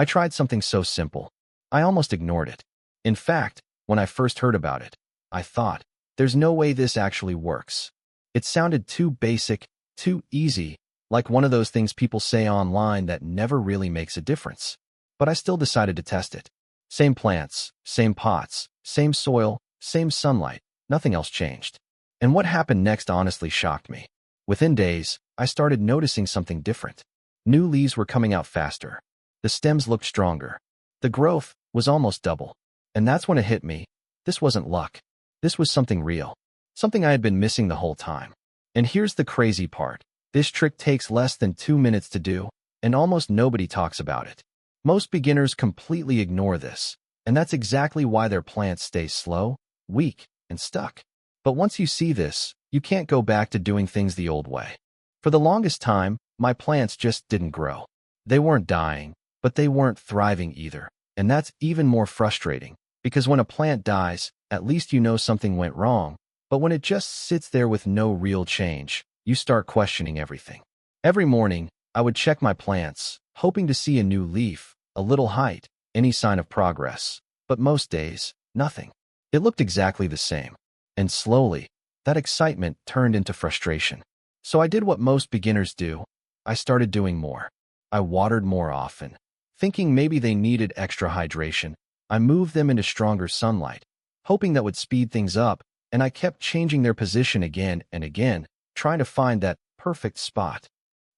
I tried something so simple. I almost ignored it. In fact, when I first heard about it, I thought, there's no way this actually works. It sounded too basic, too easy, like one of those things people say online that never really makes a difference. But I still decided to test it. Same plants, same pots, same soil, same sunlight, nothing else changed. And what happened next honestly shocked me. Within days, I started noticing something different. New leaves were coming out faster. The stems looked stronger. The growth was almost double. And that's when it hit me. This wasn't luck. This was something real. Something I had been missing the whole time. And here's the crazy part. This trick takes less than 2 minutes to do, and almost nobody talks about it. Most beginners completely ignore this, and that's exactly why their plants stay slow, weak, and stuck. But once you see this, you can't go back to doing things the old way. For the longest time, my plants just didn't grow. They weren't dying, but they weren't thriving either. And that's even more frustrating, because when a plant dies, at least you know something went wrong. But when it just sits there with no real change, you start questioning everything. Every morning, I would check my plants, hoping to see a new leaf, a little height, any sign of progress. But most days, nothing. It looked exactly the same. And slowly, that excitement turned into frustration. So I did what most beginners do. I started doing more. I watered more often. Thinking maybe they needed extra hydration, I moved them into stronger sunlight, hoping that would speed things up, and I kept changing their position again and again, trying to find that perfect spot.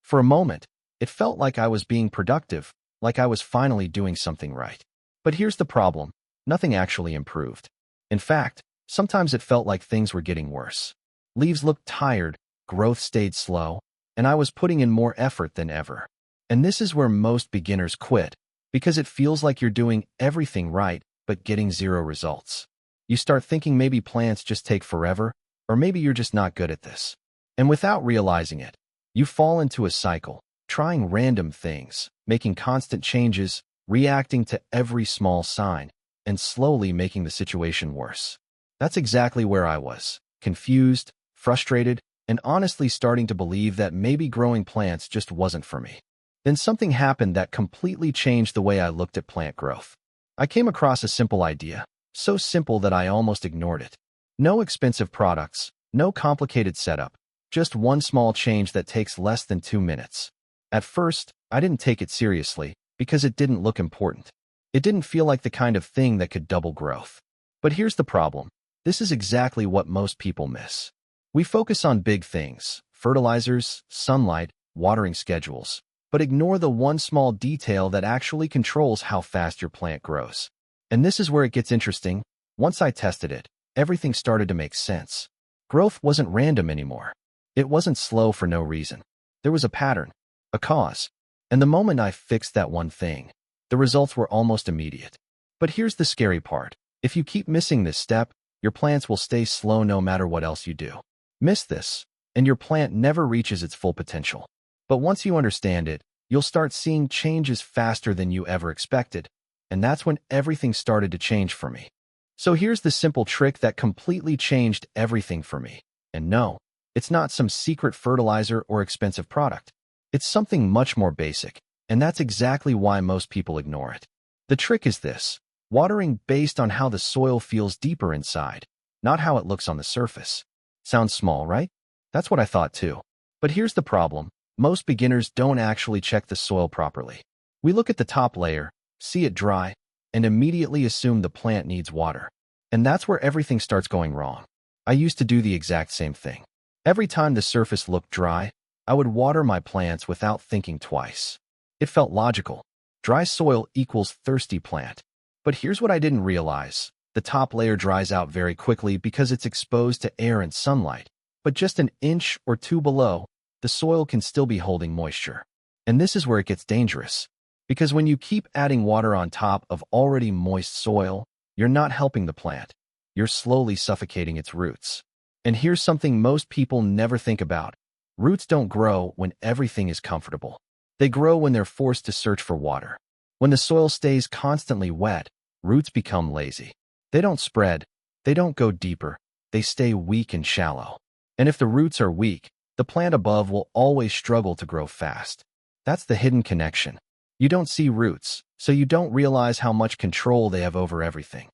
For a moment, it felt like I was being productive, like I was finally doing something right. But here's the problem. Nothing actually improved. In fact, sometimes it felt like things were getting worse. Leaves looked tired, growth stayed slow, and I was putting in more effort than ever. And this is where most beginners quit, because it feels like you're doing everything right, but getting zero results. You start thinking maybe plants just take forever, or maybe you're just not good at this. And without realizing it, you fall into a cycle, trying random things, making constant changes, reacting to every small sign, and slowly making the situation worse. That's exactly where I was, confused, frustrated, and honestly starting to believe that maybe growing plants just wasn't for me. Then something happened that completely changed the way I looked at plant growth. I came across a simple idea, so simple that I almost ignored it. No expensive products, no complicated setup, just one small change that takes less than 2 minutes. At first, I didn't take it seriously because it didn't look important. It didn't feel like the kind of thing that could double growth. But here's the problem. This is exactly what most people miss. We focus on big things, fertilizers, sunlight, watering schedules, but ignore the one small detail that actually controls how fast your plant grows. And this is where it gets interesting. Once I tested it, everything started to make sense. Growth wasn't random anymore. It wasn't slow for no reason. There was a pattern, a cause. And the moment I fixed that one thing, the results were almost immediate. But here's the scary part. If you keep missing this step, your plants will stay slow no matter what else you do. Miss this, and your plant never reaches its full potential. But once you understand it, you'll start seeing changes faster than you ever expected. And that's when everything started to change for me. So here's the simple trick that completely changed everything for me. And no, it's not some secret fertilizer or expensive product. It's something much more basic, and that's exactly why most people ignore it. The trick is this: watering based on how the soil feels deeper inside, not how it looks on the surface. Sounds small, right? That's what I thought too. But here's the problem. Most beginners don't actually check the soil properly. We look at the top layer, see it dry, and immediately assume the plant needs water. And that's where everything starts going wrong. I used to do the exact same thing. Every time the surface looked dry, I would water my plants without thinking twice. It felt logical. Dry soil equals thirsty plant. But here's what I didn't realize. The top layer dries out very quickly because it's exposed to air and sunlight. But just an inch or two below, the soil can still be holding moisture. And this is where it gets dangerous. Because when you keep adding water on top of already moist soil, you're not helping the plant. You're slowly suffocating its roots. And here's something most people never think about. Roots don't grow when everything is comfortable. They grow when they're forced to search for water. When the soil stays constantly wet, roots become lazy. They don't spread. They don't go deeper. They stay weak and shallow. And if the roots are weak, the plant above will always struggle to grow fast. That's the hidden connection. You don't see roots, so you don't realize how much control they have over everything.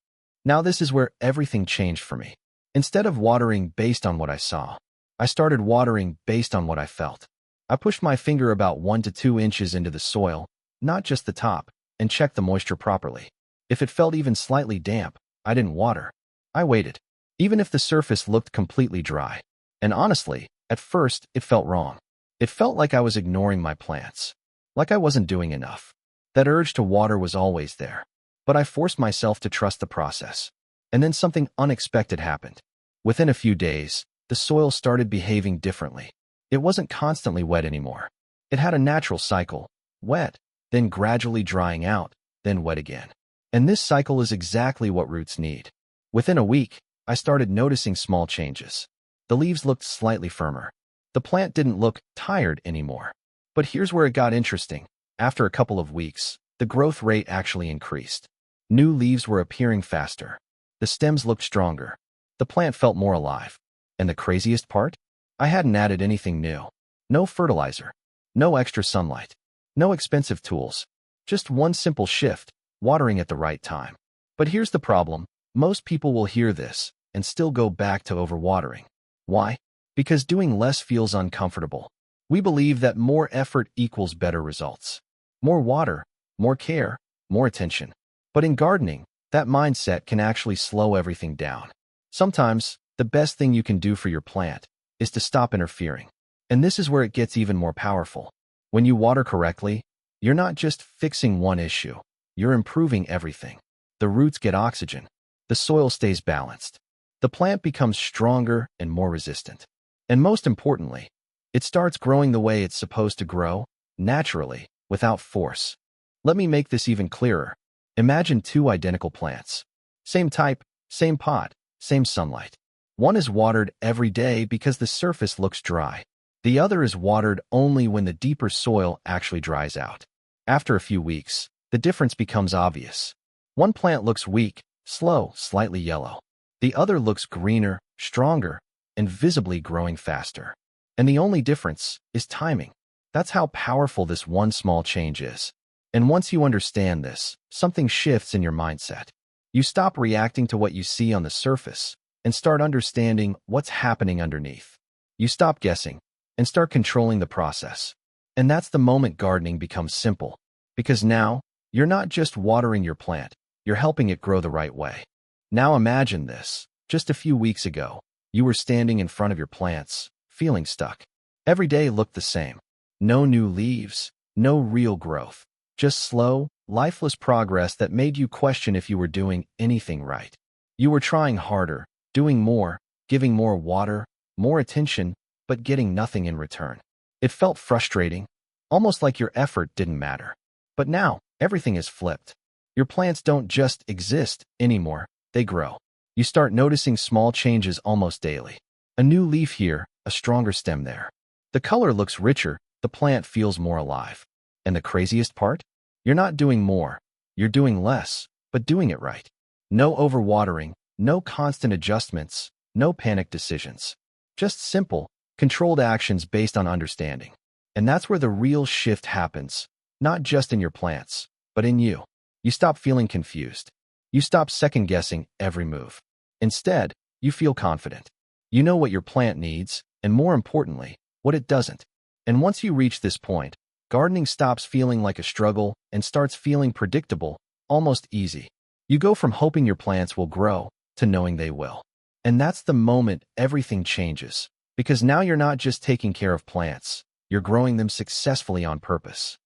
Now this is where everything changed for me. Instead of watering based on what I saw, I started watering based on what I felt. I pushed my finger about 1 to 2 inches into the soil, not just the top, and checked the moisture properly. If it felt even slightly damp, I didn't water. I waited, even if the surface looked completely dry. And honestly, at first, it felt wrong. It felt like I was ignoring my plants, like I wasn't doing enough. That urge to water was always there, but I forced myself to trust the process. And then something unexpected happened. Within a few days, the soil started behaving differently. It wasn't constantly wet anymore. It had a natural cycle, wet, then gradually drying out, then wet again. And this cycle is exactly what roots need. Within a week, I started noticing small changes. The leaves looked slightly firmer. The plant didn't look tired anymore. But here's where it got interesting. After a couple of weeks, the growth rate actually increased. New leaves were appearing faster. The stems looked stronger. The plant felt more alive. And the craziest part? I hadn't added anything new. No fertilizer. No extra sunlight. No expensive tools. Just one simple shift, watering at the right time. But here's the problem. Most people will hear this and still go back to overwatering. Why? Because doing less feels uncomfortable. We believe that more effort equals better results. More water, more care, more attention. But in gardening, that mindset can actually slow everything down. Sometimes, the best thing you can do for your plant is to stop interfering. And this is where it gets even more powerful. When you water correctly, you're not just fixing one issue, you're improving everything. The roots get oxygen. The soil stays balanced. The plant becomes stronger and more resistant. And most importantly, it starts growing the way it's supposed to grow, naturally, without force. Let me make this even clearer. Imagine 2 identical plants. Same type, same pot, same sunlight. One is watered every day because the surface looks dry. The other is watered only when the deeper soil actually dries out. After a few weeks, the difference becomes obvious. One plant looks weak, slow, slightly yellow. The other looks greener, stronger, and visibly growing faster. And the only difference is timing. That's how powerful this one small change is. And once you understand this, something shifts in your mindset. You stop reacting to what you see on the surface and start understanding what's happening underneath. You stop guessing and start controlling the process. And that's the moment gardening becomes simple, because now you're not just watering your plant, you're helping it grow the right way. Now imagine this. Just a few weeks ago, you were standing in front of your plants, feeling stuck. Every day looked the same. No new leaves, no real growth, just slow, lifeless progress that made you question if you were doing anything right. You were trying harder, doing more, giving more water, more attention, but getting nothing in return. It felt frustrating, almost like your effort didn't matter. But now, everything is flipped. Your plants don't just exist anymore, they grow. You start noticing small changes almost daily. A new leaf here, a stronger stem there. The color looks richer, the plant feels more alive. And the craziest part? You're not doing more, you're doing less, but doing it right. No overwatering, no constant adjustments, no panic decisions. Just simple, controlled actions based on understanding. And that's where the real shift happens, not just in your plants, but in you. You stop feeling confused. You stop second-guessing every move. Instead, you feel confident. You know what your plant needs, and more importantly, what it doesn't. And once you reach this point, gardening stops feeling like a struggle and starts feeling predictable, almost easy. You go from hoping your plants will grow to knowing they will. And that's the moment everything changes, because now you're not just taking care of plants, you're growing them successfully on purpose.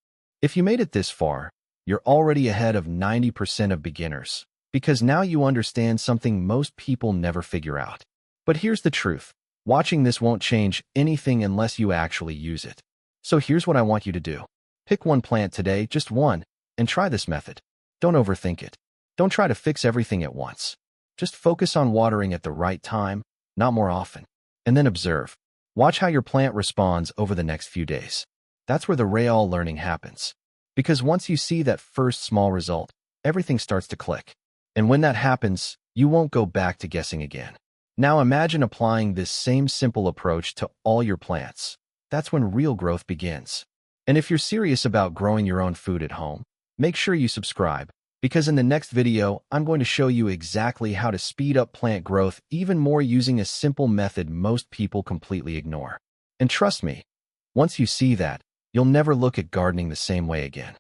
If you made it this far, you're already ahead of 90% of beginners, because now you understand something most people never figure out. But here's the truth. Watching this won't change anything unless you actually use it. So here's what I want you to do. Pick one plant today, just one, and try this method. Don't overthink it. Don't try to fix everything at once. Just focus on watering at the right time, not more often. And then observe. Watch how your plant responds over the next few days. That's where the real learning happens. Because once you see that first small result, everything starts to click. And when that happens, you won't go back to guessing again. Now imagine applying this same simple approach to all your plants. That's when real growth begins. And if you're serious about growing your own food at home, Make sure you subscribe, because in the next video, I'm going to show you exactly how to speed up plant growth even more using a simple method most people completely ignore. And trust me, once you see that, you'll never look at gardening the same way again.